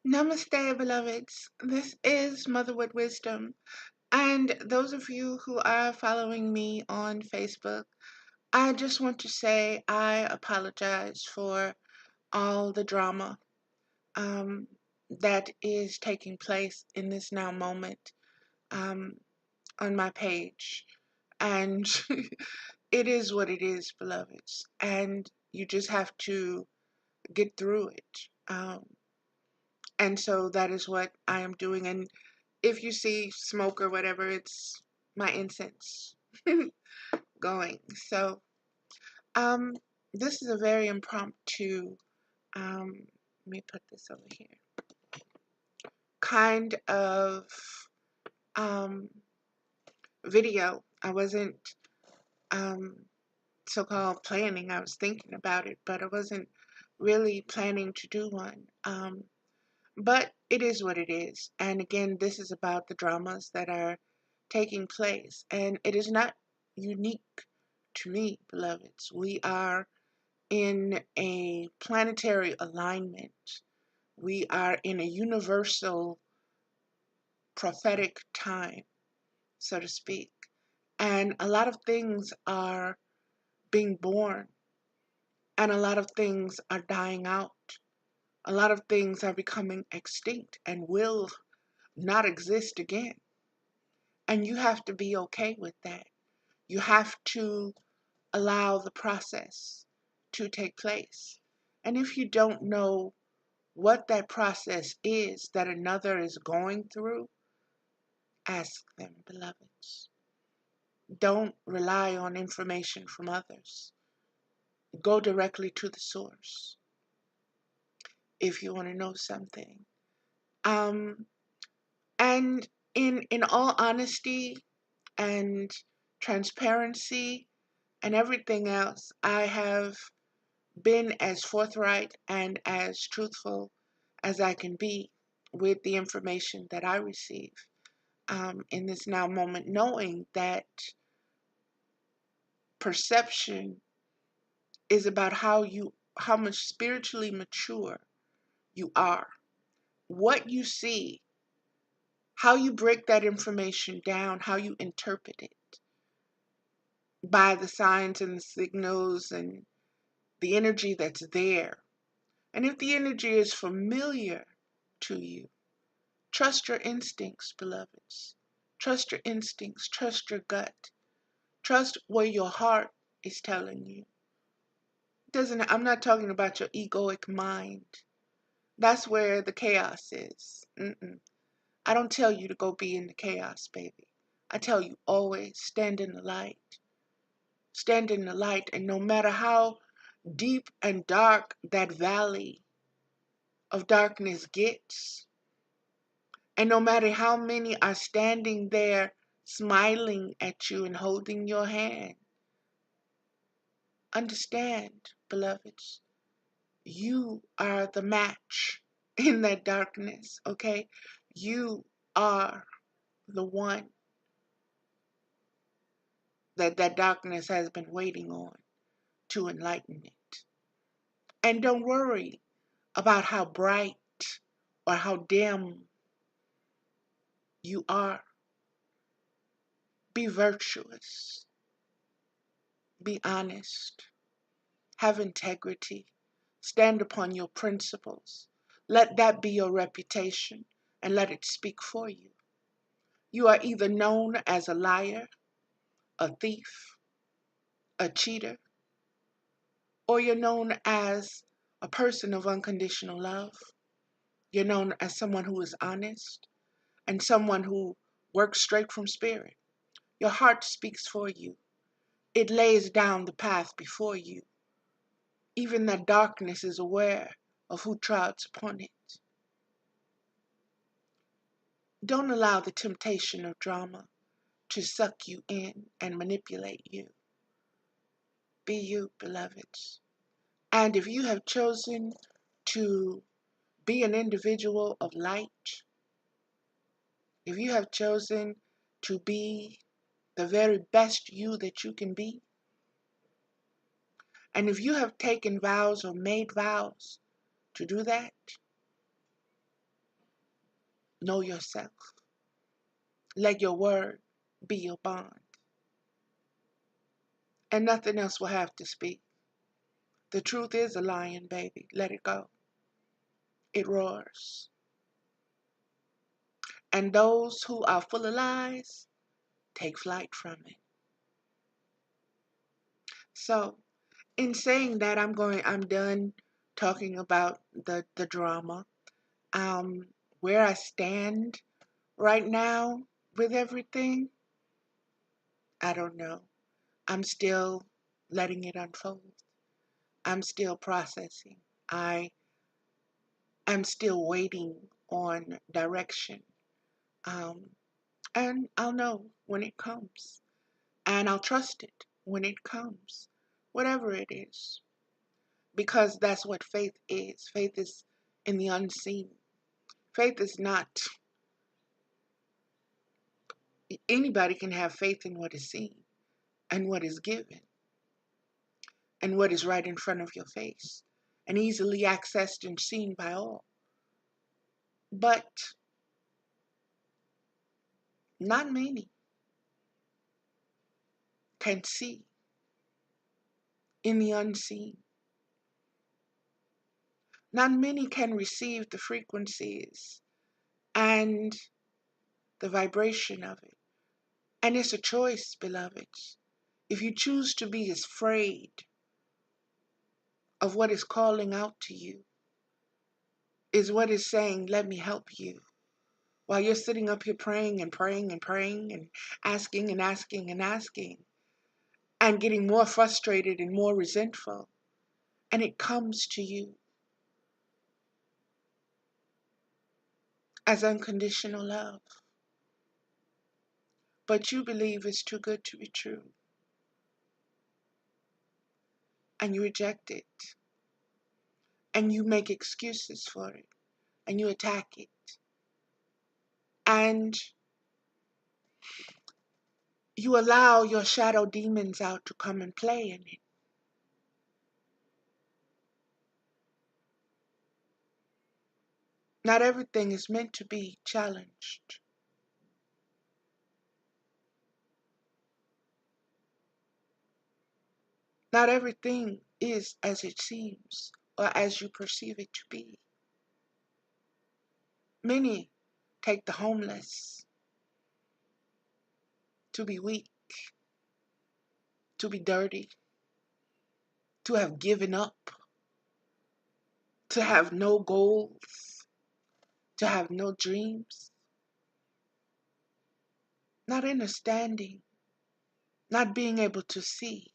Namaste, beloveds. This is Mother with Wisdom. And those of you who are following me on Facebook, I just want to say I apologize for all the drama um, that is taking place in this now moment um, on my page. And it is what it is, beloveds. And you just have to get through it. And so that is what I am doing. And if you see smoke or whatever, it's my incense going. So, um, this is a very impromptu, let me put this over here, kind of um, video. I wasn't um, so-called planning. I was thinking about it, but I wasn't really planning to do one. But it is what it is. And again, this is about the dramas that are taking place. And it is not unique to me, beloveds. We are in a planetary alignment. We are in a universal prophetic time, so to speak. And a lot of things are being born, and a lot of things are dying out. A lot of things are becoming extinct and will not exist again. And you have to be okay with that. You have to allow the process to take place. And if you don't know what that process is that another is going through, ask them, beloveds. Don't rely on information from others. Go directly to the source if you want to know something. Um, and in all honesty and transparency and everything else, I have been as forthright and as truthful as I can be with the information that I receive in this now moment, knowing that perception is about how much spiritually mature you are, what you see, how you break that information down, how you interpret it by the signs and the signals and the energy that's there. And if the energy is familiar to you, trust your instincts, beloveds. Trust your instincts. Trust your gut. Trust where your heart is telling you. I'm not talking about your egoic mind. That's where the chaos is. I don't tell you to go be in the chaos, baby. I tell you always stand in the light. Stand in the light, and no matter how deep and dark that valley of darkness gets, and no matter how many are standing there smiling at you and holding your hand, understand, beloveds, you are the match in that darkness, okay? You are the one that darkness has been waiting on to enlighten it. And don't worry about how bright or how dim you are. Be virtuous. Be honest. Have integrity. Stand upon your principles. Let that be your reputation and let it speak for you. You are either known as a liar, a thief, a cheater, or you're known as a person of unconditional love. You're known as someone who is honest and someone who works straight from spirit. Your heart speaks for you. It lays down the path before you. Even that darkness is aware of who trods upon it. Don't allow the temptation of drama to suck you in and manipulate you. Be you, beloveds. And if you have chosen to be an individual of light, if you have chosen to be the very best you that you can be, and if you have taken vows or made vows to do that, Know yourself. Let your word be your bond. And nothing else will have to speak. The truth is a lion, baby. Let it go. It roars. And those who are full of lies take flight from it. So, in saying that, I'm done talking about the drama. Where I stand right now with everything, I don't know. I'm still letting it unfold. I'm still processing. I am still waiting on direction. Um, and I'll know when it comes. And I'll trust it when it comes, whatever it is. Because that's what faith is. Faith is in the unseen. Faith is not, anybody can have faith in what is seen and what is given and what is right in front of your face and easily accessed and seen by all. But not many can see in the unseen. Not many can receive the frequencies and the vibration of it. And it's a choice, beloveds. If you choose to be afraid of what is calling out to you, is what is saying, let me help you. While you're sitting up here praying and praying and praying and asking and asking and asking and getting more frustrated and more resentful. And it comes to you as unconditional love. But you believe it's too good to be true. And you reject it. And you make excuses for it. And you attack it. And you allow your shadow demons out to come and play in it. Not everything is meant to be challenged. Not everything is as it seems or as you perceive it to be. Many take the homeless to be weak, to be dirty, to have given up, to have no goals, to have no dreams, not understanding, not being able to see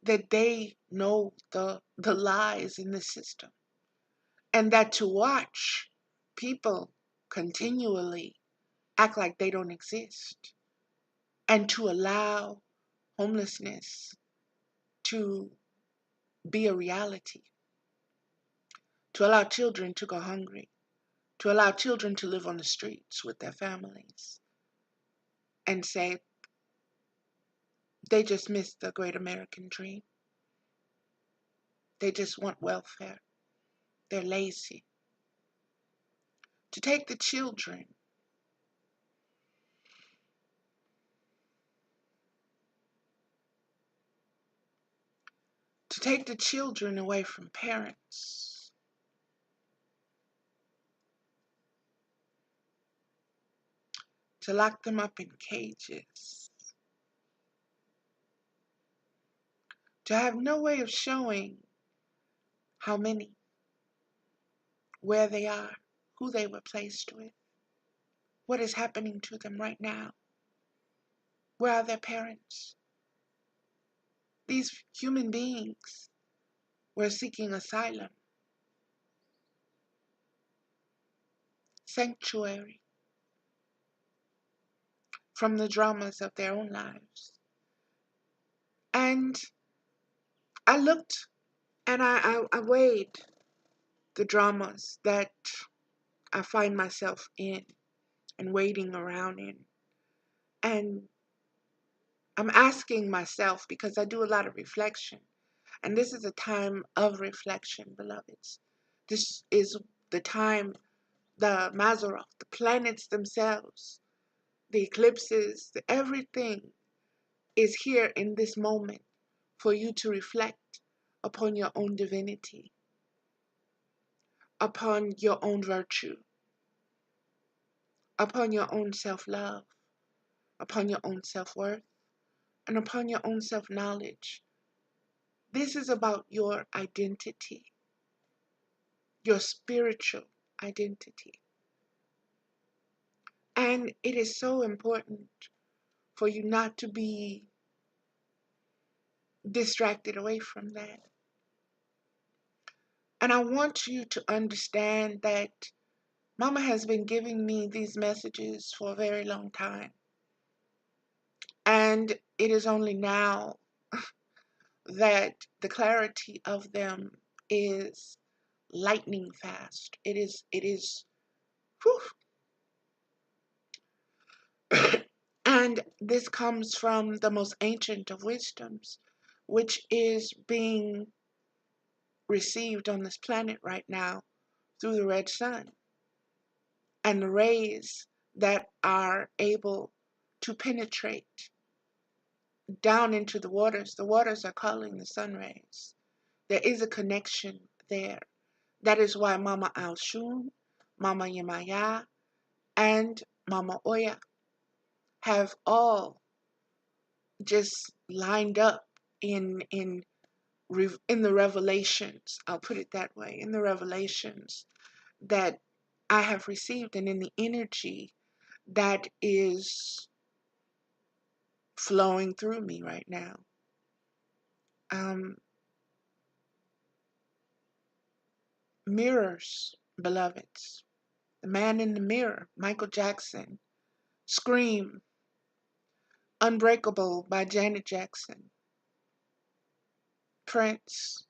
that they know the lies in the system, and that to watch people continually act like they don't exist, and to allow homelessness to be a reality, to allow children to go hungry, to allow children to live on the streets with their families, and say they just missed the great American dream. They just want welfare. They're lazy. To take the children away from parents, to lock them up in cages, to have no way of showing how many, where they are, who they were placed with, what is happening to them right now, where are their parents. These human beings were seeking asylum, sanctuary from the dramas of their own lives. And I looked and I weighed the dramas that I find myself in and waiting around in. And I'm asking myself, because I do a lot of reflection, and this is a time of reflection, beloveds. This is the time the Mazzaroth, the planets themselves, the eclipses, everything is here in this moment for you to reflect upon your own divinity, upon your own virtue, upon your own self-love, upon your own self-worth, and upon your own self-knowledge. This is about your identity, your spiritual identity. And it is so important for you not to be distracted away from that. And I want you to understand that Mama has been giving me these messages for a very long time. And it is only now that the clarity of them is lightning fast. It is, whew. And this comes from the most ancient of wisdoms, which is being received on this planet right now through the red sun and the rays that are able to penetrate down into the waters. The waters are calling the sun rays. There is a connection there. That is why Mama Alshun, Mama Yemaya, and Mama Oya have all just lined up in the revelations. I'll put it that way, in the revelations that I have received and in the energy that is flowing through me right now. Mirrors, beloveds. The Man in the Mirror, Michael Jackson. Scream, Unbreakable by Janet Jackson. Prince,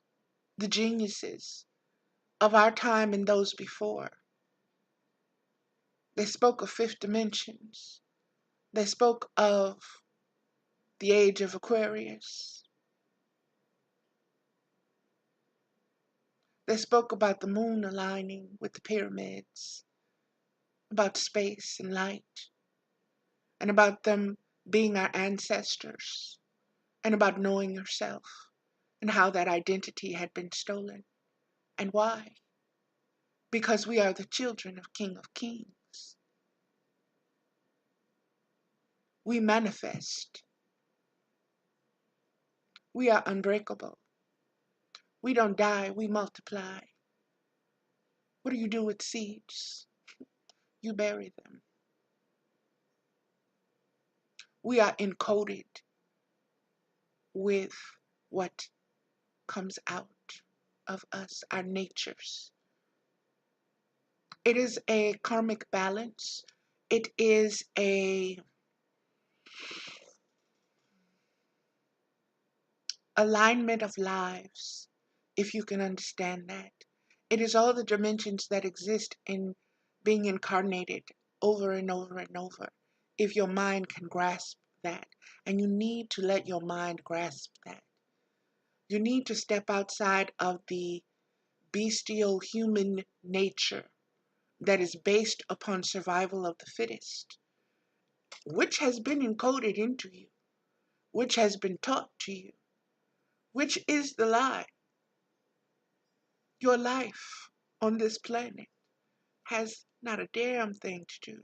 the geniuses of our time and those before. They spoke of fifth dimensions. They spoke of the age of Aquarius. They spoke about the moon aligning with the pyramids, about space and light, and about them being our ancestors, and about knowing yourself, and how that identity had been stolen. And why? Because we are the children of King of Kings. We manifest. We are unbreakable. We don't die, we multiply. What do you do with seeds? You bury them. We are encoded with what comes out of us, our natures. It is a karmic balance. It is a alignment of lives, if you can understand that. It is all the dimensions that exist in being incarnated over and over and over, if your mind can grasp that. And you need to let your mind grasp that. You need to step outside of the bestial human nature that is based upon survival of the fittest, which has been encoded into you, which has been taught to you, which is the lie. Your life on this planet has not a damn thing to do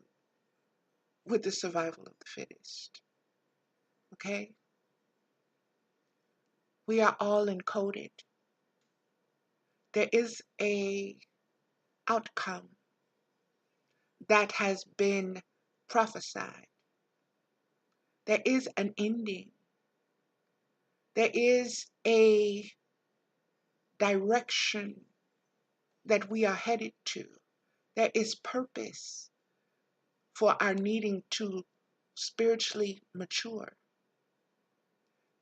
with the survival of the fittest. Okay? We are all encoded. There is a outcome that has been prophesied. There is an ending. There is a direction that we are headed to. There is purpose for our needing to spiritually mature.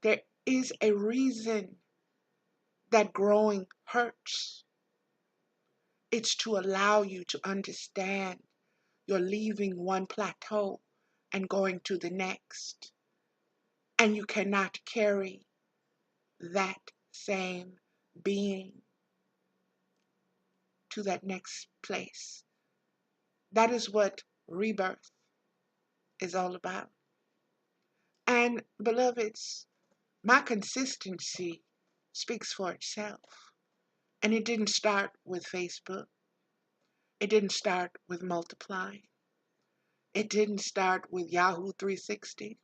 There is a reason that growing hurts. It's to allow you to understand you're leaving one plateau and going to the next. And you cannot carry that same being to that next place. That is what rebirth is all about. And beloveds, my consistency speaks for itself. And it didn't start with Facebook. It didn't start with Multiply. It didn't start with Yahoo 360.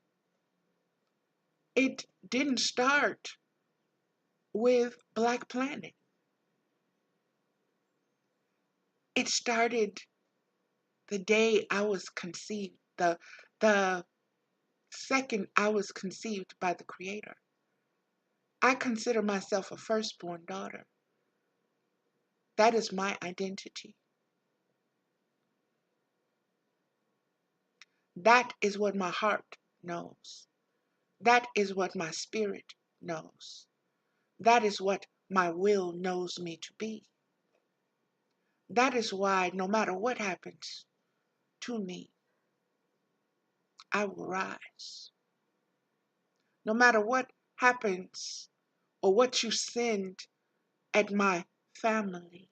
It didn't start with Black Planet. It started the day I was conceived, the second I was conceived by the Creator. I consider myself a firstborn daughter. That is my identity. That is what my heart knows. That is what my spirit knows. That is what my will knows me to be. That is why no matter what happens to me, I will rise. No matter what happens or what you send at my family,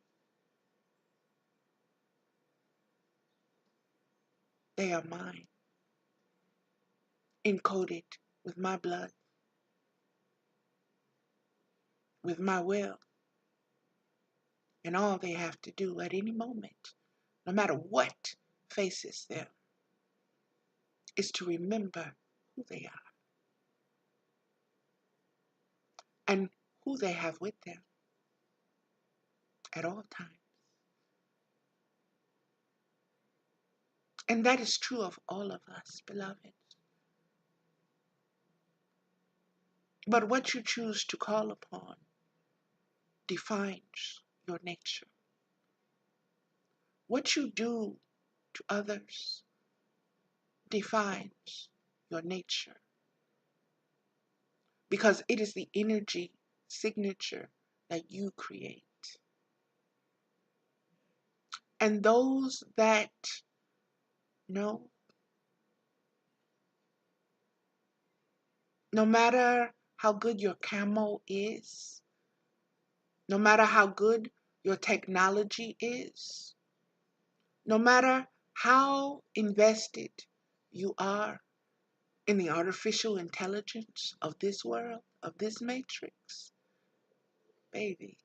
they are mine, encoded with my blood, with my will. And all they have to do at any moment, no matter what faces them, is to remember who they are and who they have with them at all times. And that is true of all of us, beloved. But what you choose to call upon defines your nature. What you do to others defines your nature because it is the energy signature that you create. And those that know, no matter how good your camo is, no matter how good your technology is, no matter how invested you are in the artificial intelligence of this world, of this matrix, baby,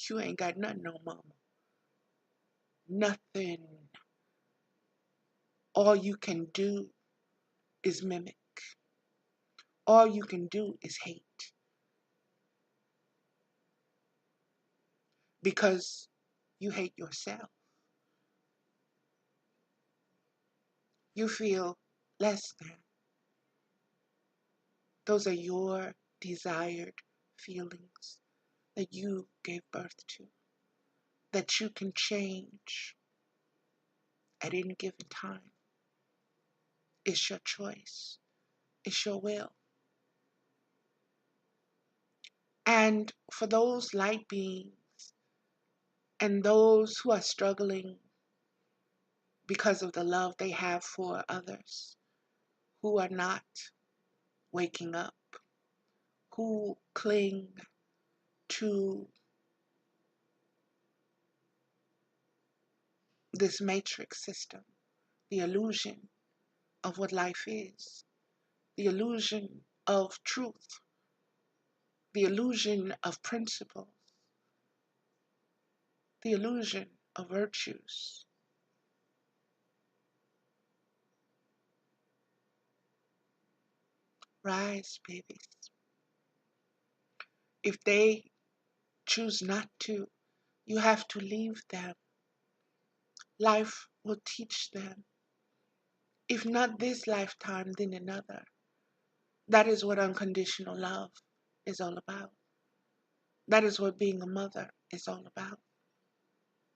you ain't got nothing on mama. Nothing. All you can do is mimic. All you can do is hate. Because you hate yourself. You feel less than. Those are your desired feelings that you gave birth to, that you can change at any given time. It's your choice. It's your will. And for those light beings and those who are struggling because of the love they have for others, who are not waking up, who cling to this matrix system, the illusion of what life is, the illusion of truth, the illusion of principles, the illusion of virtues. Rise, babies. If they choose not to, you have to leave them. Life will teach them. If not this lifetime, then another. That is what unconditional love is all about. That is what being a mother is all about.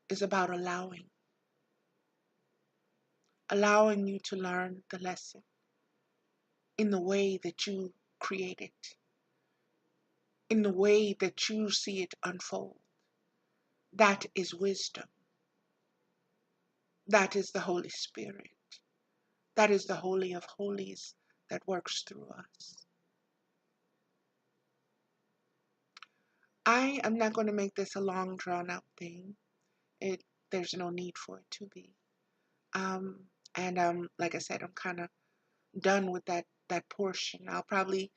It's about allowing you to learn the lesson in the way that you create it, in the way that you see it unfold. That is wisdom. That is the Holy Spirit. That is the Holy of Holies that works through us. I am not going to make this a long, drawn-out thing. There's no need for it to be. Um, and like I said, I'm kind of done with that portion. I'll probably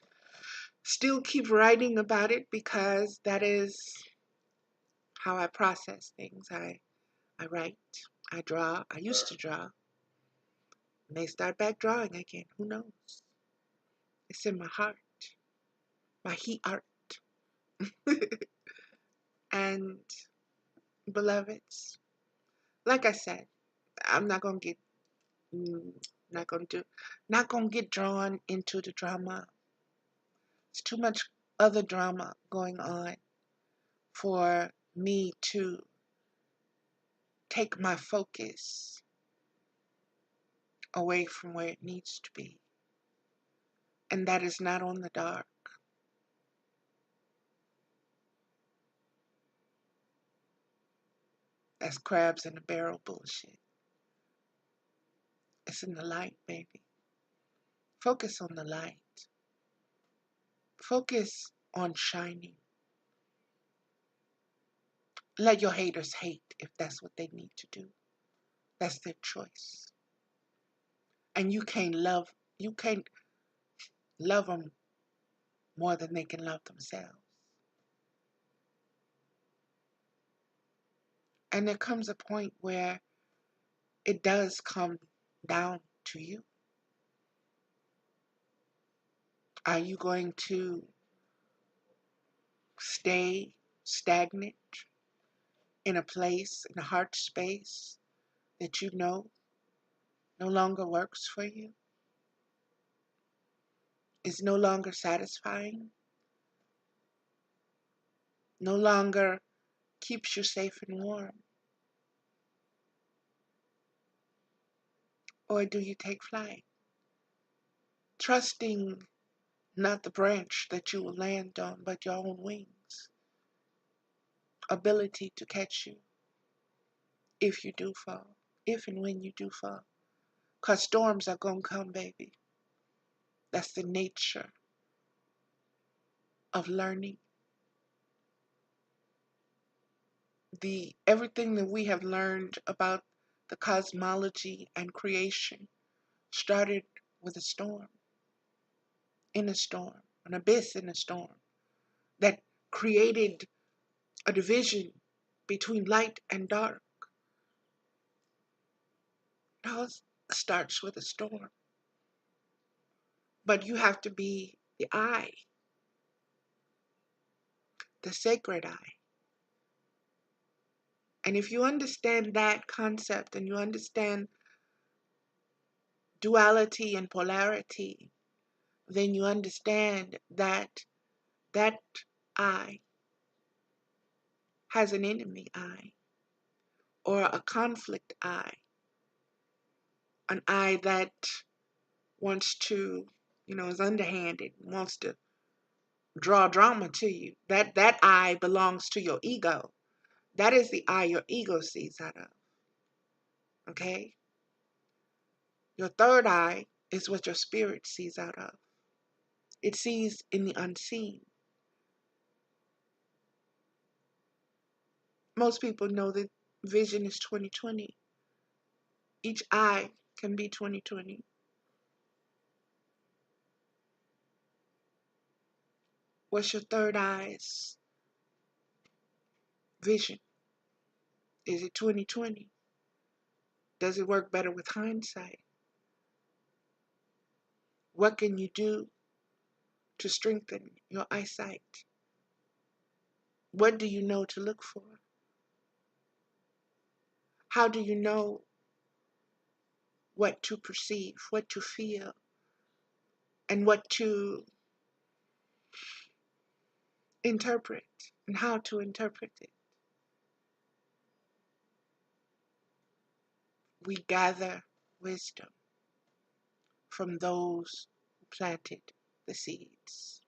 still keep writing about it because that is how I process things. I write, I draw. I used to draw. May start back drawing again. Who knows? It's in my heart, my heat art. And beloveds, like I said, I'm not gonna get, mm, not gonna do, not gonna get drawn into the drama. It's too much other drama going on for me to take my focus away from where it needs to be. And that is not on the dark. That's crabs in a barrel bullshit. It's in the light, baby. Focus on the light. Focus on shining. Let your haters hate if that's what they need to do. That's their choice. And you can't love them more than they can love themselves. And there comes a point where it does come down to you. Are you going to stay stagnant in a place, in a heart space that you know no longer works for you, is no longer satisfying, no longer keeps you safe and warm? Or do you take flight, trusting not the branch that you will land on, but your own wings, ability to catch you if you do fall, if and when you do fall? Because storms are going to come, baby. That's the nature of learning. Everything that we have learned about the cosmology and creation started with a storm, in a storm, an abyss in a storm that created a division between light and dark. It all starts with a storm. But you have to be the eye, the sacred eye. And if you understand that concept and you understand duality and polarity, then you understand that that eye has an enemy eye or a conflict eye, an eye that wants to, is underhanded, wants to draw drama to you. That eye belongs to your ego. That is the eye your ego sees out of. Okay? Your third eye is what your spirit sees out of. It sees in the unseen. Most people know that vision is 2020. Each eye can be 2020. What's your third eye's vision? Is it 2020? Does it work better with hindsight? What can you do to strengthen your eyesight? What do you know to look for? How do you know what to perceive, what to feel, and what to interpret, and how to interpret it? We gather wisdom from those who planted the seeds.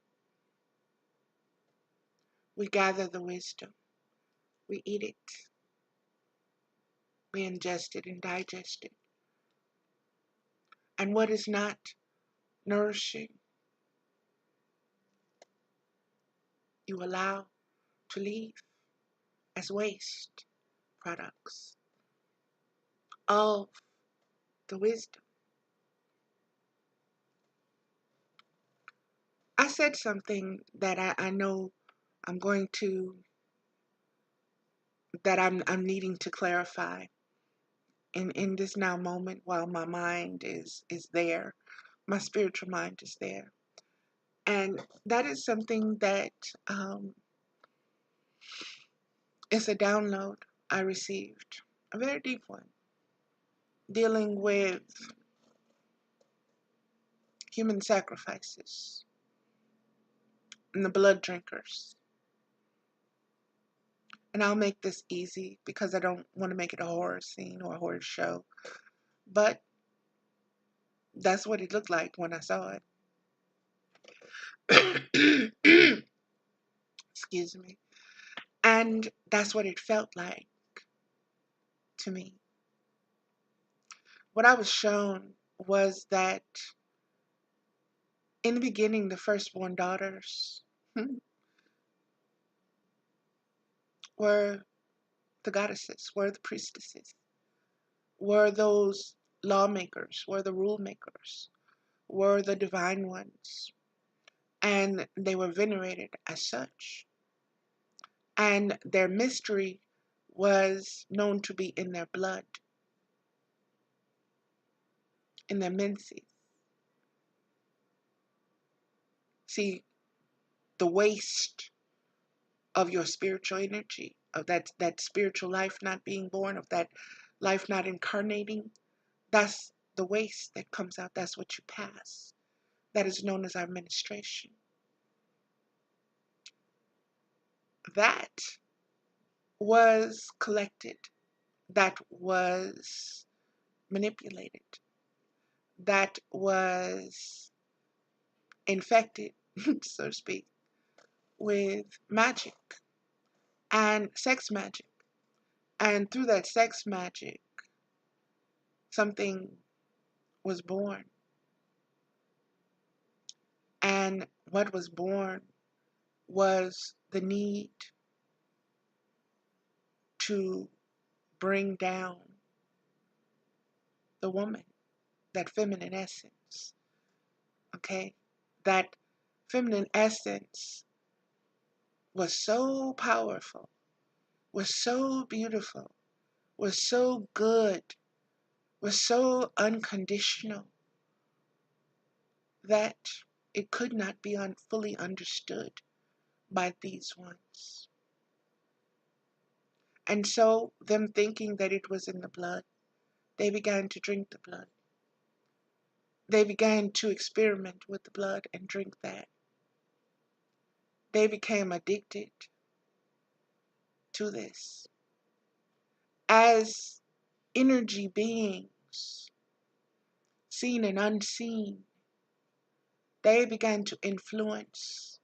We gather the wisdom. We eat it. We ingest it and digest it. And what is not nourishing, you allow to leave as waste products of the wisdom. I said something that I know I'm going to, that I'm needing to clarify in this now moment while my mind is there. My spiritual mind is there. And that is something that is a download I received, a very deep one, dealing with human sacrifices and the blood drinkers. And I'll make this easy because I don't want to make it a horror scene or a horror show. But that's what it looked like when I saw it. Excuse me. And that's what it felt like to me. What I was shown was that in the beginning, the firstborn daughters were the goddesses, were the priestesses, were those lawmakers, were the rule makers, were the divine ones, and they were venerated as such. And their mystery was known to be in their blood, in their menses. See, the waste of your spiritual energy, of that spiritual life not being born, of that life not incarnating, that's the waste that comes out. That's what you pass. That is known as our menstruation. That was collected. That was manipulated. That was infected, so to speak, with magic and sex magic. And through that sex magic, something was born. And what was born was the need to bring down the woman, that feminine essence. Okay? That feminine essence was so powerful, was so beautiful, was so good, was so unconditional that it could not be fully understood by these ones. And so, them thinking that it was in the blood, they began to drink the blood. They began to experiment with the blood and drink that. They became addicted to this. As energy beings, seen and unseen, they began to influence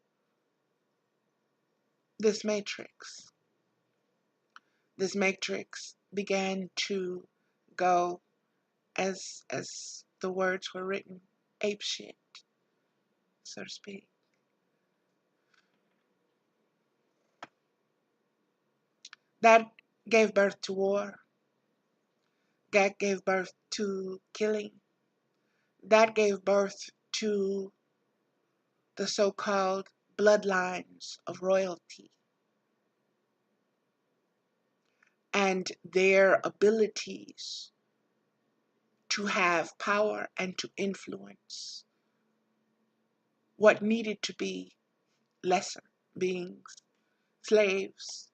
this matrix. This matrix began to go, as the words were written, apeshit, so to speak. That gave birth to war. That gave birth to killing. That gave birth to the so-called bloodlines of royalty and their abilities to have power and to influence what needed to be lesser beings, slaves.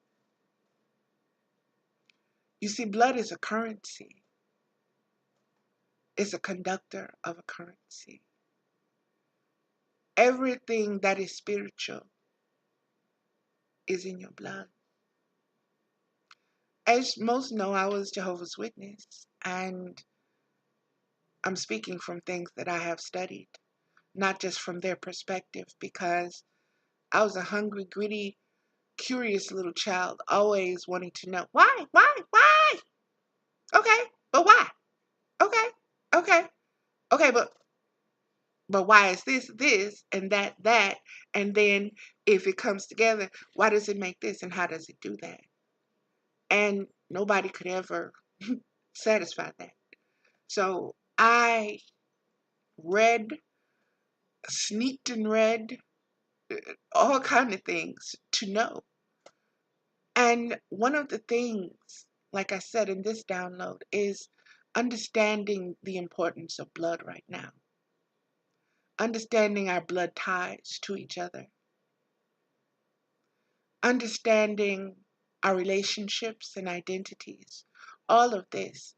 You see, blood is a currency. It's a conductor of a currency. Everything that is spiritual is in your blood. As most know, I was Jehovah's Witness, and I'm speaking from things that I have studied, not just from their perspective, because I was a hungry, greedy, curious little child, always wanting to know why. Okay, but why? Okay, okay, okay, but why is this and that, and then if it comes together, why does it make this and how does it do that? And nobody could ever satisfy that. So I read, sneaked and read all kind of things to know. And one of the things, like I said in this download, is understanding the importance of blood right now, understanding our blood ties to each other, understanding our relationships and identities. All of this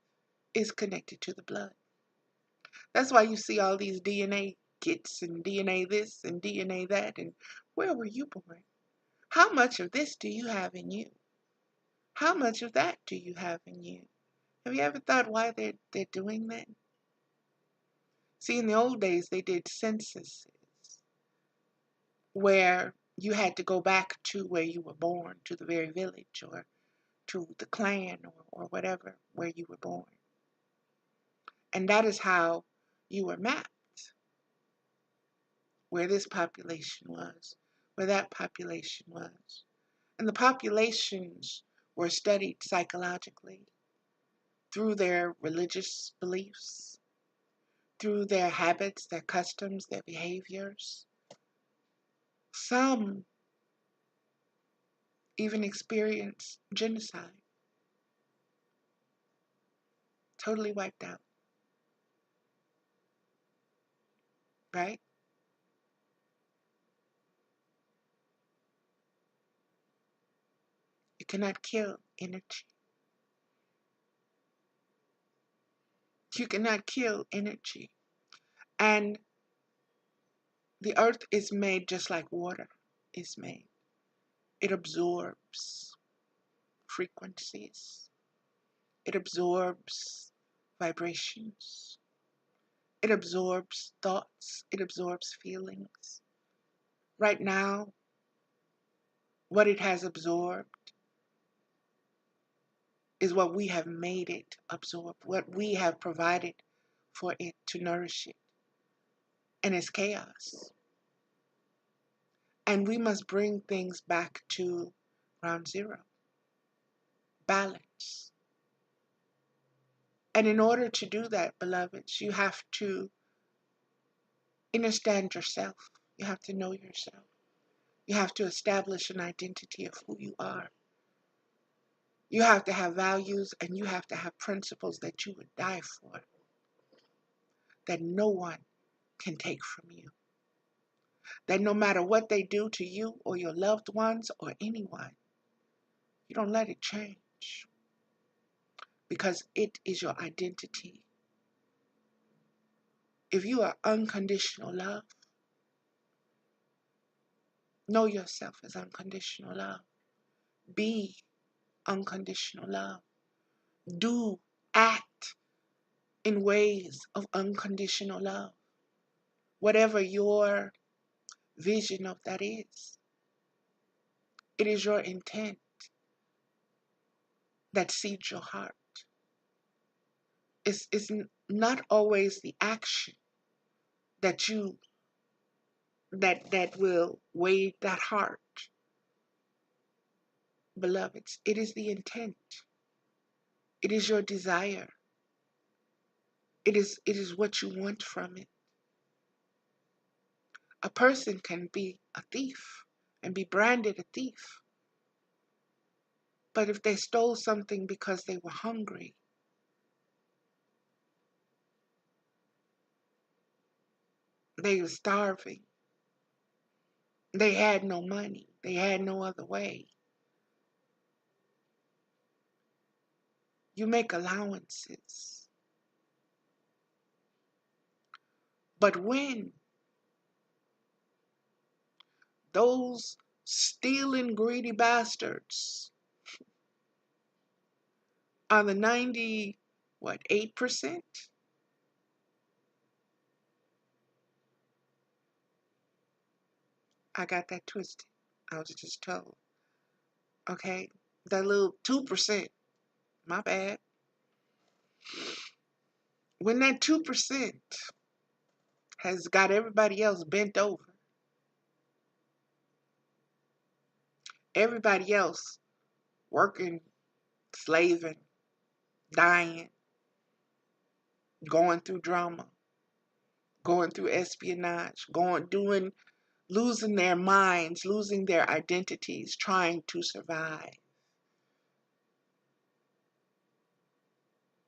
is connected to the blood. That's why you see all these DNA kits and DNA this and DNA that. And where were you born? How much of this do you have in you? How much of that do you have in you? Have you ever thought why they're doing that? See, in the old days, they did censuses where you had to go back to where you were born, to the very village or to the clan or whatever, where you were born. And that is how you were mapped, where this population was, where that population was. And the populations were studied psychologically through their religious beliefs, through their habits, their customs, their behaviors. Some even experience genocide, totally wiped out, right? You cannot kill energy. You cannot kill energy. And the earth is made just like water is made. It absorbs frequencies. It absorbs vibrations. It absorbs thoughts. It absorbs feelings. Right now, what it has absorbed is what we have made it absorb, what we have provided for it to nourish it. And it's chaos. And we must bring things back to ground zero, balance. And in order to do that, beloveds, you have to understand yourself. You have to know yourself. You have to establish an identity of who you are. You have to have values and you have to have principles that you would die for, that no one can take from you. That no matter what they do to you or your loved ones or anyone, you don't let it change because it is your identity. If you are unconditional love, know yourself as unconditional love. Be unconditional love. Do, act in ways of unconditional love. Whatever your vision of that is, it is your intent that seeds your heart. It's not always the action that you that will wade that heart, beloveds. It is the intent. It is your desire. It is what you want from it. A person can be a thief and be branded a thief. But if they stole something because they were hungry, they were starving, they had no money, they had no other way, you make allowances. But when those stealing, greedy bastards are the 8%? I got that twisted. I was just told. Okay? That little 2%, my bad. When that 2% has got everybody else bent over, everybody else working, slaving, dying, going through drama, going through espionage, losing their minds, losing their identities, trying to survive.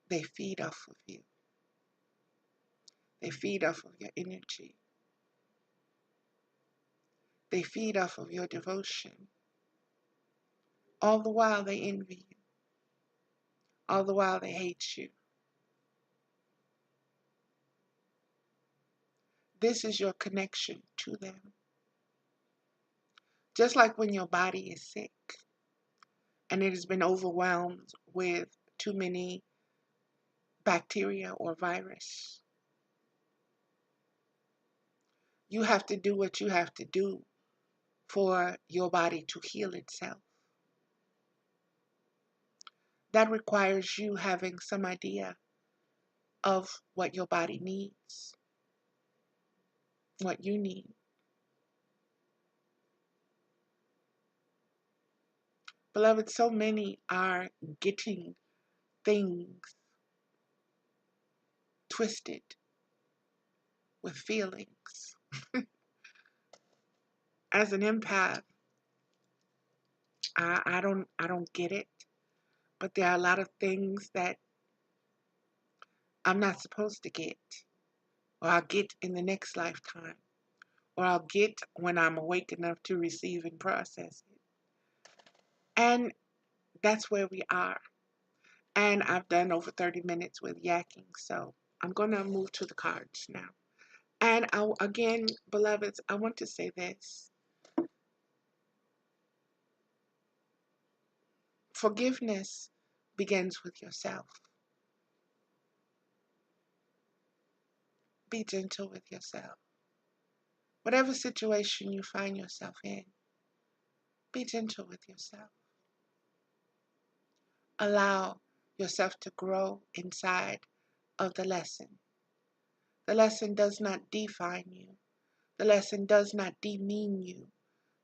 They feed off of you. They feed off of your energy. They feed off of your devotion. All the while they envy you. All the while they hate you. This is your connection to them. Just like when your body is sick and it has been overwhelmed with too many bacteria or virus. You have to do what you have to do for your body to heal itself. That requires you having some idea of what your body needs, what you need. Beloved, so many are getting things twisted with feelings. As an empath, I don't get it, but there are a lot of things that I'm not supposed to get, or I'll get in the next lifetime, or I'll get when I'm awake enough to receive and process it. And that's where we are. And I've done over 30 minutes with yakking, so I'm going to move to the cards now. And again, beloveds, I want to say this. Forgiveness begins with yourself. Be gentle with yourself. Whatever situation you find yourself in, be gentle with yourself. Allow yourself to grow inside of the lesson. The lesson does not define you. The lesson does not demean you.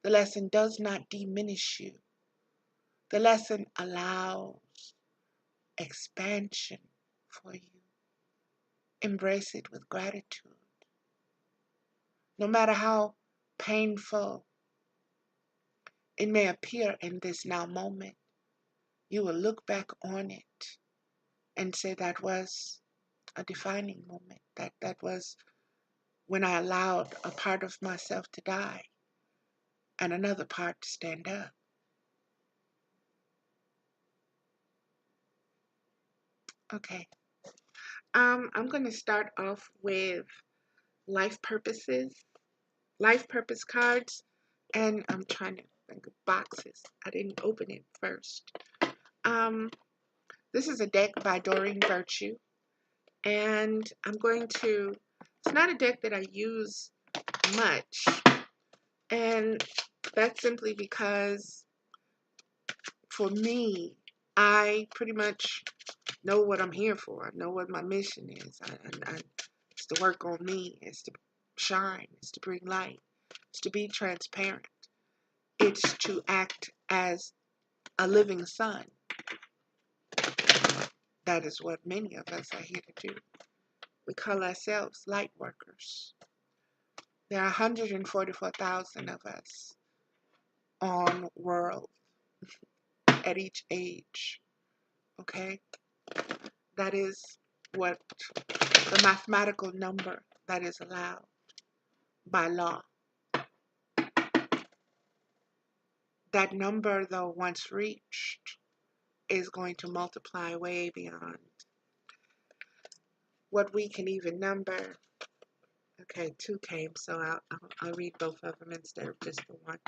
The lesson does not diminish you. The lesson allows expansion for you. Embrace it with gratitude. No matter how painful it may appear in this now moment, you will look back on it and say that was a defining moment. That was when I allowed a part of myself to die and another part to stand up. Okay. I'm going to start off with life purpose cards, and I'm trying to think of boxes. I didn't open it first. This is a deck by Doreen Virtue, and it's not a deck that I use much, and that's simply because for me, I pretty much know what I'm here for. I know what my mission is. It's to work on me. It's to shine. It's to bring light. It's to be transparent. It's to act as a living sun. That is what many of us are here to do. We call ourselves light workers. There are 144,000 of us on world at each age. Okay? That is what the mathematical number that is allowed by law. That number, though, once reached, is going to multiply way beyond what we can even number. Okay, 2 came, so I'll read both of them instead of just the one.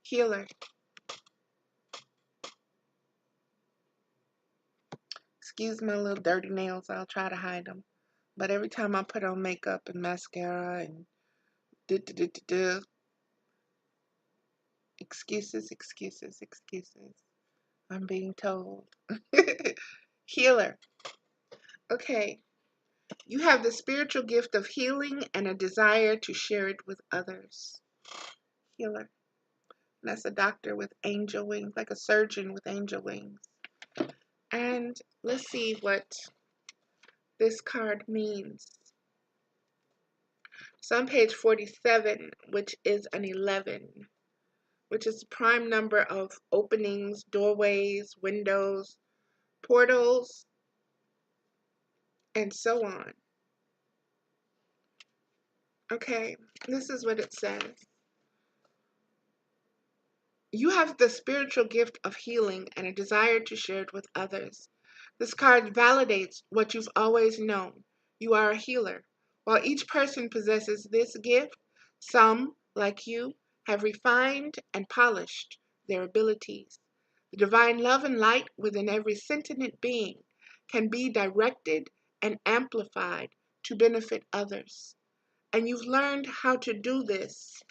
Healer. Excuse my little dirty nails. I'll try to hide them. But every time I put on makeup and mascara and excuses. I'm being told. Healer. Okay. You have the spiritual gift of healing and a desire to share it with others. Healer. That's a doctor with angel wings, like a surgeon with angel wings. And let's see what this card means. So on page 47, which is an 11, which is the prime number of openings, doorways, windows, portals, and so on. Okay, this is what it says. You have the spiritual gift of healing and a desire to share it with others. This card validates what you've always known. You are a healer. While each person possesses this gift, some, like you, have refined and polished their abilities. The divine love and light within every sentient being can be directed and amplified to benefit others. And you've learned how to do this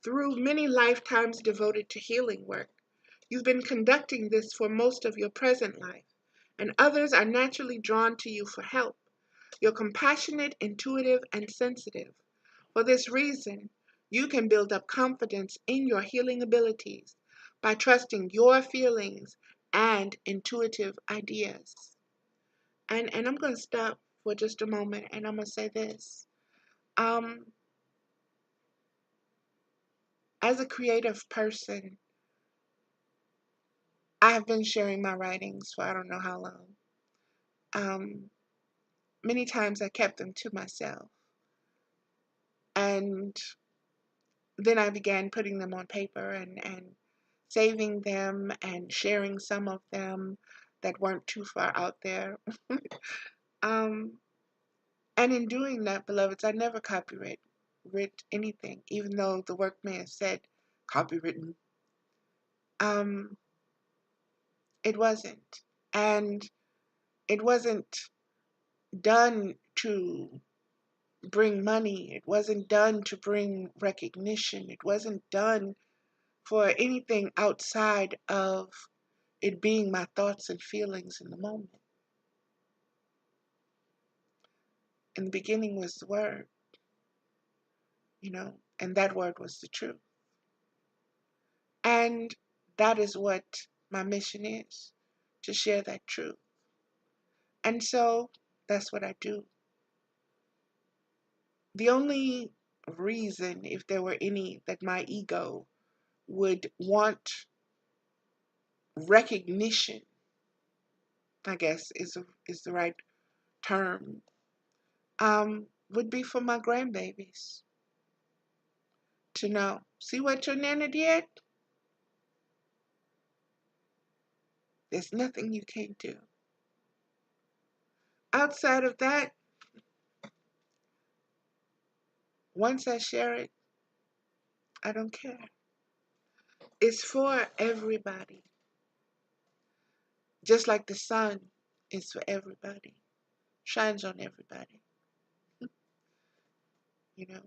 through many lifetimes devoted to healing work. You've been conducting this for most of your present life, and others are naturally drawn to you for help. You're compassionate, intuitive, and sensitive. For this reason, you can build up confidence in your healing abilities by trusting your feelings and intuitive ideas. And I'm going to stop for just a moment and I'm going to say this. Um, as a creative person, I have been sharing my writings for I don't know how long. Many times I kept them to myself. And then I began putting them on paper and saving them and sharing some of them that weren't too far out there. um, and in doing that, beloveds, I never copyright anything, even though the work may have said copywritten. Um, it wasn't. And it wasn't done to bring money. It wasn't done to bring recognition. It wasn't done for anything outside of it being my thoughts and feelings in the moment. In the beginning was the word, and that word was the truth. And that is what my mission is, to share that truth. And so that's what I do. The only reason, if there were any, that my ego would want recognition, I guess is the right term, would be for my grandbabies to know. See what your nana did? There's nothing you can't do. Outside of that, once I share it, I don't care. It's for everybody. Just like the sun is for everybody. Shines on everybody. You know.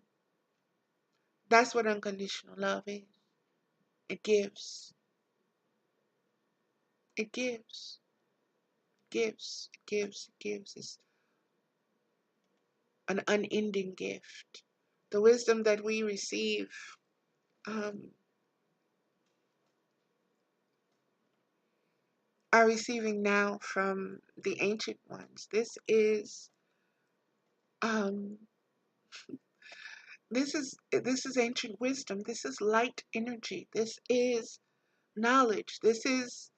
That's what unconditional love is. It gives. It gives. It gives. It gives. It gives. It's an unending gift. The wisdom that we receive are receiving now from the ancient ones. This is um, this is ancient wisdom. This is light energy. This is knowledge. This is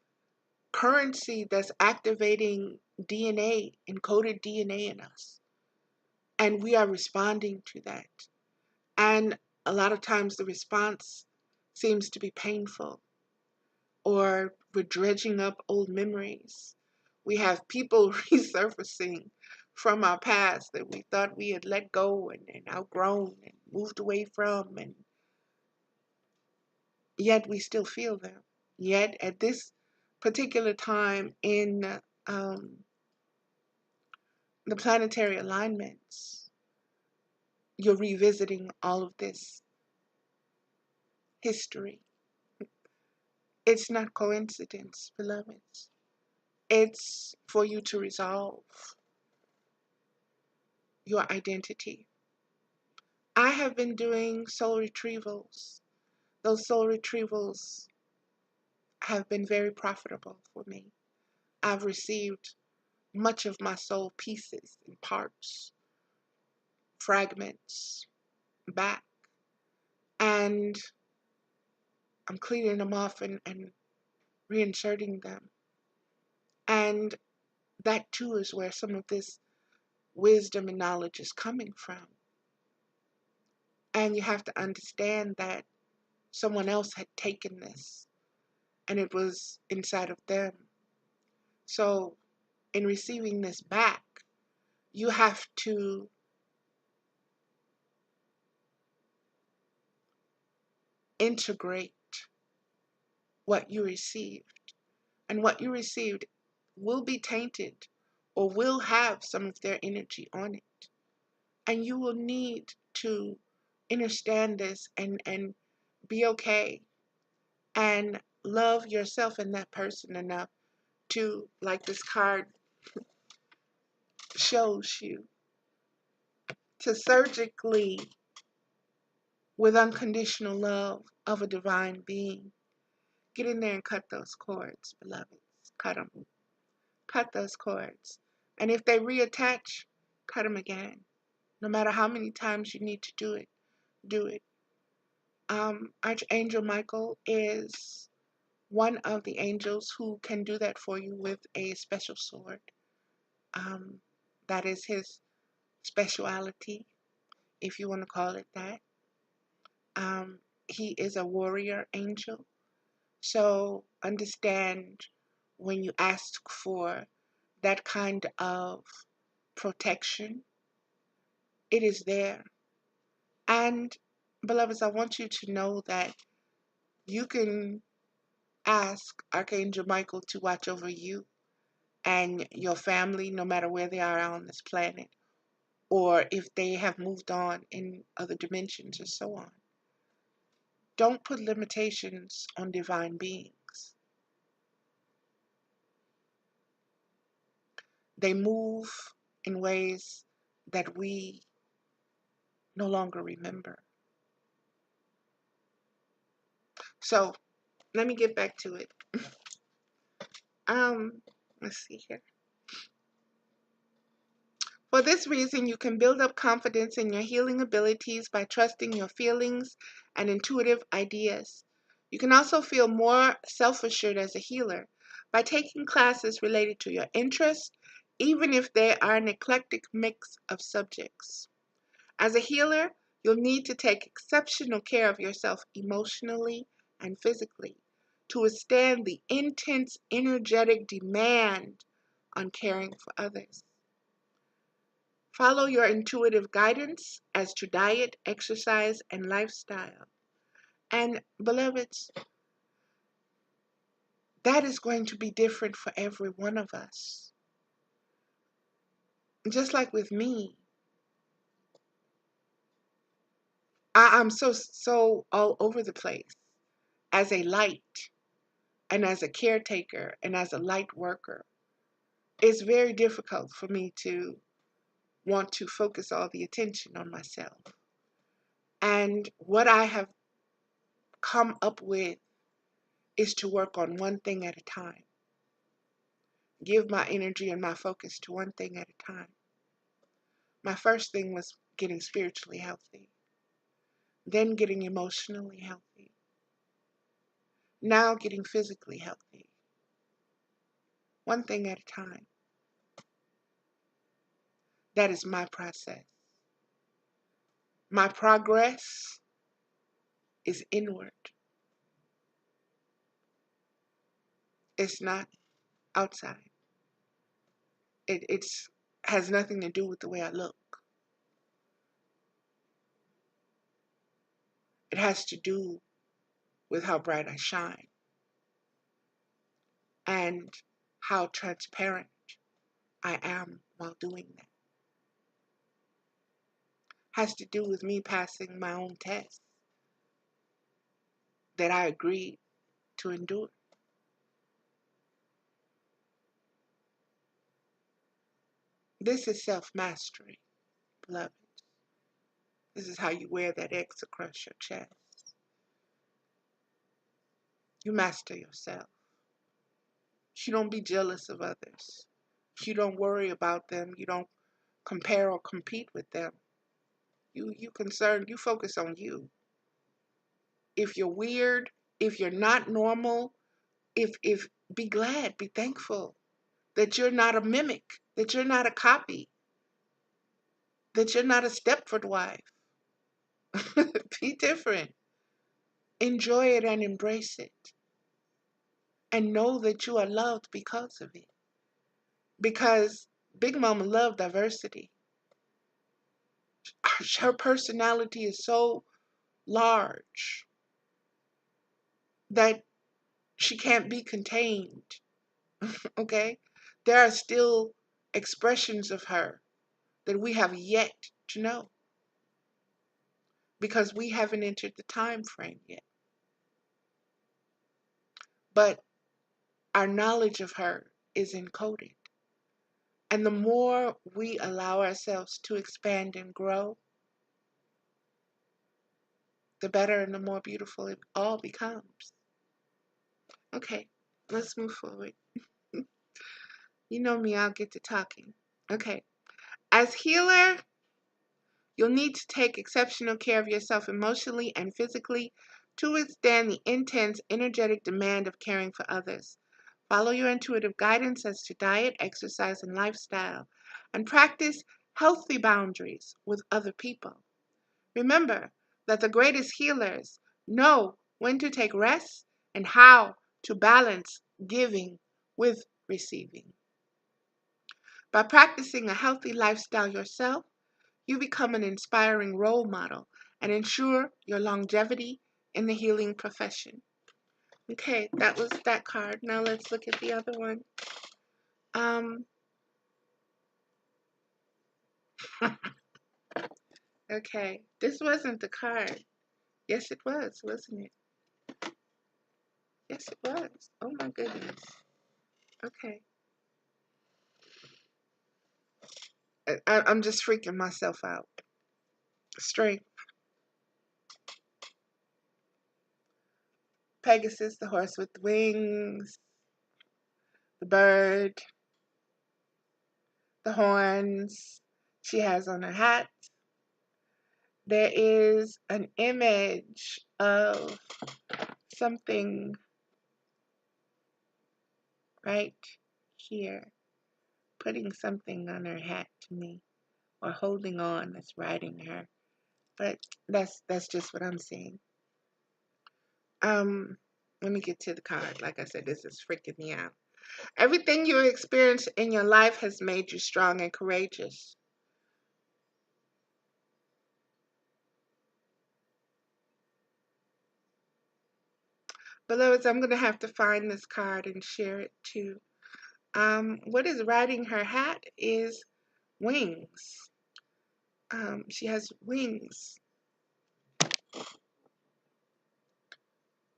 currency that's activating DNA, encoded DNA in us. And we are responding to that. And a lot of times the response seems to be painful, or we're dredging up old memories. We have people resurfacing from our past that we thought we had let go and outgrown and moved away from, and yet we still feel them. Yet at this particular time in the planetary alignments, you're revisiting all of this history. It's not coincidence, beloveds. It's for you to resolve your identity. I have been doing soul retrievals. Those soul retrievals have been very profitable for me. I've received much of my soul pieces and parts, fragments back, and I'm cleaning them off and reinserting them. And that too is where some of this wisdom and knowledge is coming from. And you have to understand that someone else had taken this and it was inside of them. So, in receiving this back, you have to integrate what you received. And what you received will be tainted or will have some of their energy on it. And you will need to understand this and be okay and love yourself and that person enough to, like this card shows you, to surgically, with unconditional love of a divine being, get in there and cut those cords, beloveds. Cut them. Cut those cords. And if they reattach, cut them again. No matter how many times you need to do it, do it. Archangel Michael is one of the angels who can do that for you with a special sword. Um, that is his speciality, if you want to call it that. He is a warrior angel. So understand when you ask for that kind of protection, it is there. And beloveds, I want you to know that you can ask Archangel Michael to watch over you and your family, no matter where they are on this planet, or if they have moved on in other dimensions or so on. Don't put limitations on divine beings. They move in ways that we no longer remember. So let me get back to it. Um, let's see here. For this reason, you can build up confidence in your healing abilities by trusting your feelings and intuitive ideas. You can also feel more self-assured as a healer by taking classes related to your interests, even if they are an eclectic mix of subjects. As a healer, you'll need to take exceptional care of yourself emotionally and physically to withstand the intense energetic demand on caring for others. Follow your intuitive guidance as to diet, exercise, and lifestyle. And beloveds, that is going to be different for every one of us. Just like with me, I'm so all over the place as a light and as a caretaker and as a light worker. It's very difficult for me to want to focus all the attention on myself. And what I have come up with is to work on one thing at a time. Give my energy and my focus to one thing at a time. My first thing was getting spiritually healthy, then getting emotionally healthy, now getting physically healthy. One thing at a time. That is my process. My progress is inward. It's not outside. It's has nothing to do with the way I look. It has to do with how bright I shine and how transparent I am while doing that. Has to do with me passing my own test that I agreed to endure. This is self-mastery, beloved. This is how you wear that X across your chest. You master yourself. You don't be jealous of others. You don't worry about them. You don't compare or compete with them. You focus on you. If you're weird, if you're not normal, if be glad, be thankful that you're not a mimic, that you're not a copy, that you're not a Stepford wife. Be different. Enjoy it and embrace it. And know that you are loved because of it. Because Big Mama loved diversity. Her personality is so large that she can't be contained. Okay? There are still expressions of her that we have yet to know because we haven't entered the time frame yet. But our knowledge of her is encoded. And the more we allow ourselves to expand and grow, the better and the more beautiful it all becomes. Okay, let's move forward. You know me, I'll get to talking. Okay, as healer, you'll need to take exceptional care of yourself emotionally and physically to withstand the intense, energetic demand of caring for others. Follow your intuitive guidance as to diet, exercise, and lifestyle, and practice healthy boundaries with other people. Remember that the greatest healers know when to take rest and how to balance giving with receiving. By practicing a healthy lifestyle yourself, you become an inspiring role model and ensure your longevity in the healing profession. Okay, that was that card. Now let's look at the other one. Okay, this wasn't the card. Yes, it was, wasn't it? Yes, it was. Oh my goodness. Okay. I'm just freaking myself out. Strength. Pegasus, the horse with the wings, the bird, the horns she has on her hat. There is an image of something right here, putting something on her hat to me, or holding on that's riding her. But that's just what I'm seeing. Let me get to the card. Like I said, this is freaking me out. Everything you experienced in your life has made you strong and courageous. Beloveds, I'm going to have to find this card and share it too. What is riding her hat is wings. She has wings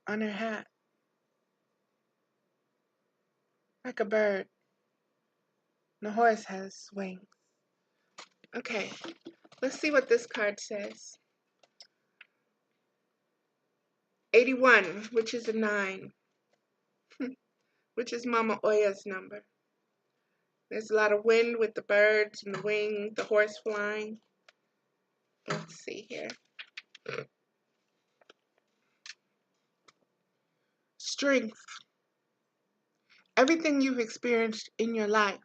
on her hat, like a bird. The horse has wings. Okay, let's see what this card says. 81, which is a 9, which is Mama Oya's number. There's a lot of wind with the birds and the wing, the horse flying. Let's see here. Strength. Everything you've experienced in your life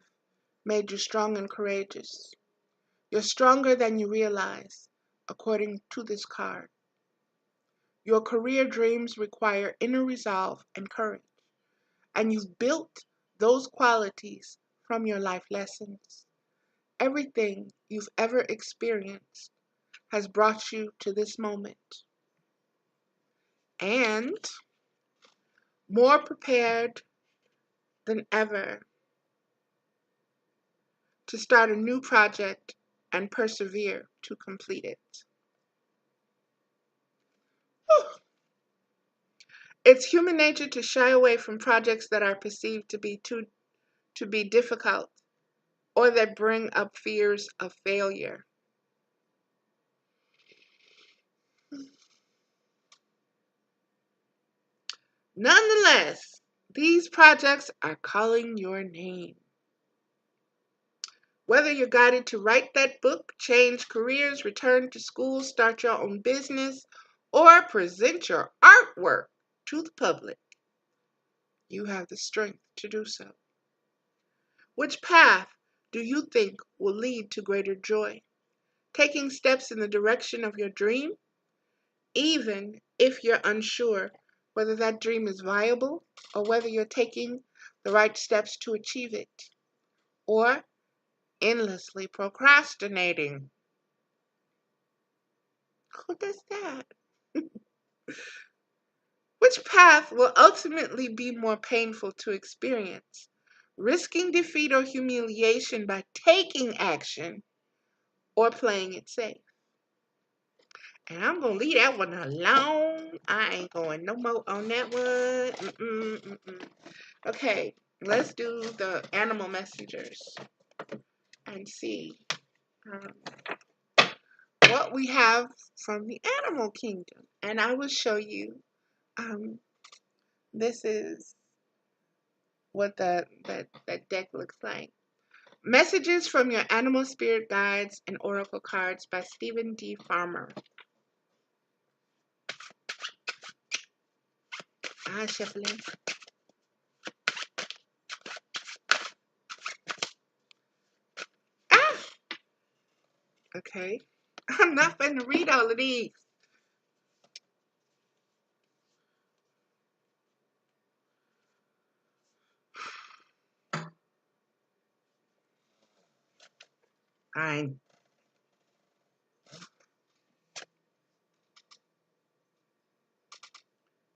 made you strong and courageous. You're stronger than you realize, according to this card. Your career dreams require inner resolve and courage, and you've built those qualities from your life lessons. Everything you've ever experienced has brought you to this moment. And more prepared than ever to start a new project and persevere to complete it. Whew. It's human nature to shy away from projects that are perceived to be difficult or that bring up fears of failure. Nonetheless, These projects are calling your name. Whether you're guided to write that book, change careers, return to school, start your own business, or present your artwork to the public, you have the strength to do so. Which path do you think will lead to greater joy? Taking steps in the direction of your dream, even if you're unsure whether that dream is viable or whether you're taking the right steps to achieve it, or endlessly procrastinating. Who does that? Which path will ultimately be more painful to experience? Risking defeat or humiliation by taking action or playing it safe? And I'm going to leave that one alone. I ain't going no more on that one. Okay, let's do the animal messengers and see um, what we have from the animal kingdom. And I will show you, this is what that deck looks like. Messages from your animal spirit guides and oracle cards by Stephen D. Farmer. Shuffling. Ah! Okay. I'm not going to read all of these. Fine.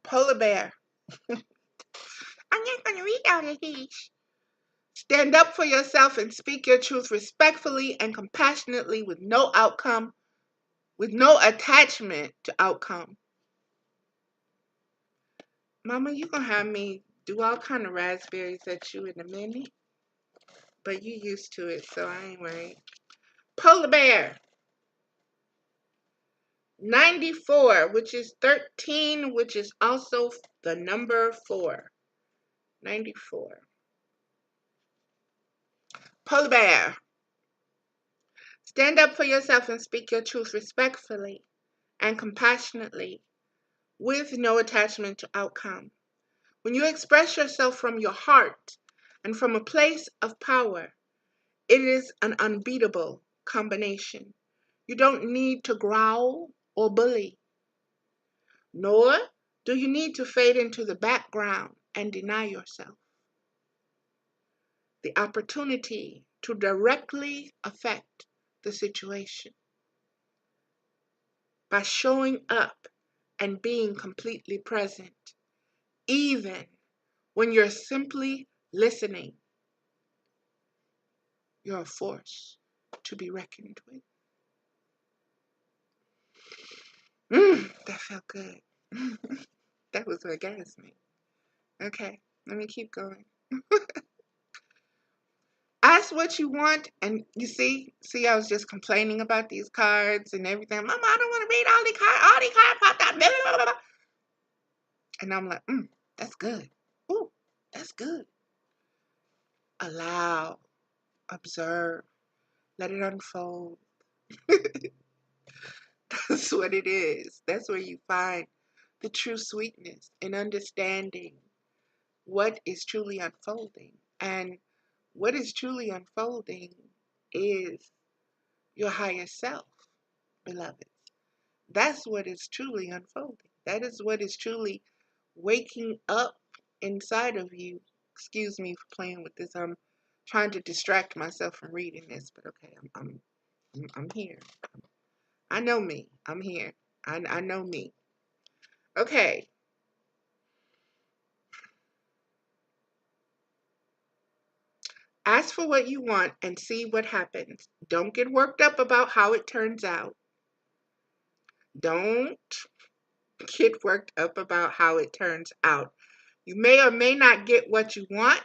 Polar bear. I'm not going to read all of these. Stand up for yourself and speak your truth respectfully and compassionately with no attachment to outcome. Mama, you gonna have me do all kind of raspberries at you in a minute. But you used to it, so I ain't worried. Polar bear. 94, which is 13, which is also the number 4. 94. Polar bear. Stand up for yourself and speak your truth respectfully and compassionately with no attachment to outcome. When you express yourself from your heart and from a place of power, it is an unbeatable combination. You don't need to growl or bully, nor do you need to fade into the background and deny yourself the opportunity to directly affect the situation by showing up and being completely present, even when you're simply listening. You're a force to be reckoned with. That felt good. That was orgasmic. Okay, let me keep going. Ask what you want, and you see, I was just complaining about these cards and everything. Mama, I don't want to read all these cards. All these cards popped out. Blah, blah, blah, blah. And I'm like, that's good. Ooh, that's good. Allow, observe, let it unfold. That's what it is. That's where you find the true sweetness in understanding what is truly unfolding. And what is truly unfolding is your higher self, beloved. That's what is truly unfolding. That is what is truly waking up inside of you. Excuse me for playing with this. I'm trying to distract myself from reading this, but okay, I'm here. I know me. I'm here. I know me. Okay. Ask for what you want and see what happens. Don't get worked up about how it turns out. Don't get worked up about how it turns out. You may or may not get what you want,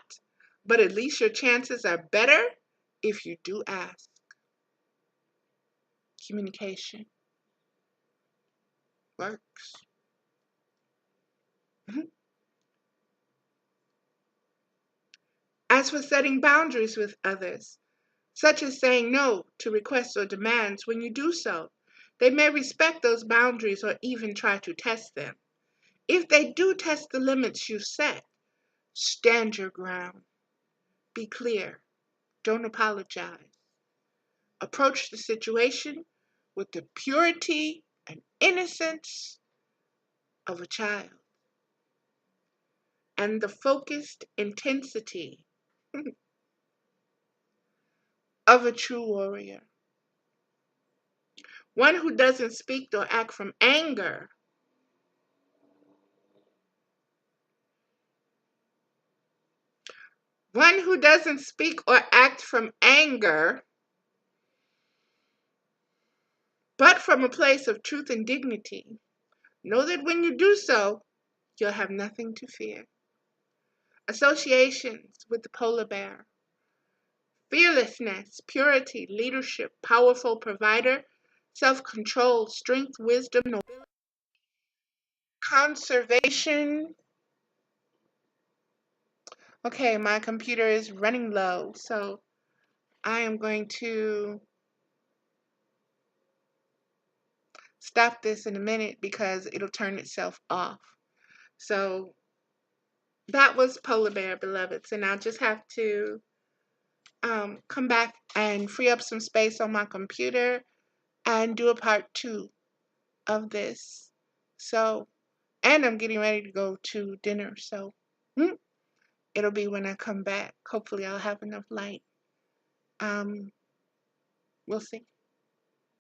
but at least your chances are better if you do ask. Communication works. As for setting boundaries with others, such as saying no to requests or demands, when you do so, they may respect those boundaries or even try to test them. If they do test the limits you've set, stand your ground. Be clear. Don't apologize. Approach the situation with the purity and innocence of a child and the focused intensity of a true warrior. One who doesn't speak or act from anger, one who doesn't speak or act from anger, but from a place of truth and dignity. Know that when you do so, you'll have nothing to fear. Associations with the polar bear. Fearlessness, purity, leadership, powerful provider, self-control, strength, wisdom, nobility, conservation. Okay, my computer is running low, so I am going to stop this in a minute because it'll turn itself off. So that was Polar Bear, beloveds, and I'll just have to come back and free up some space on my computer and do a part 2 of this. So, and I'm getting ready to go to dinner, so it'll be when I come back. Hopefully I'll have enough light. We'll see.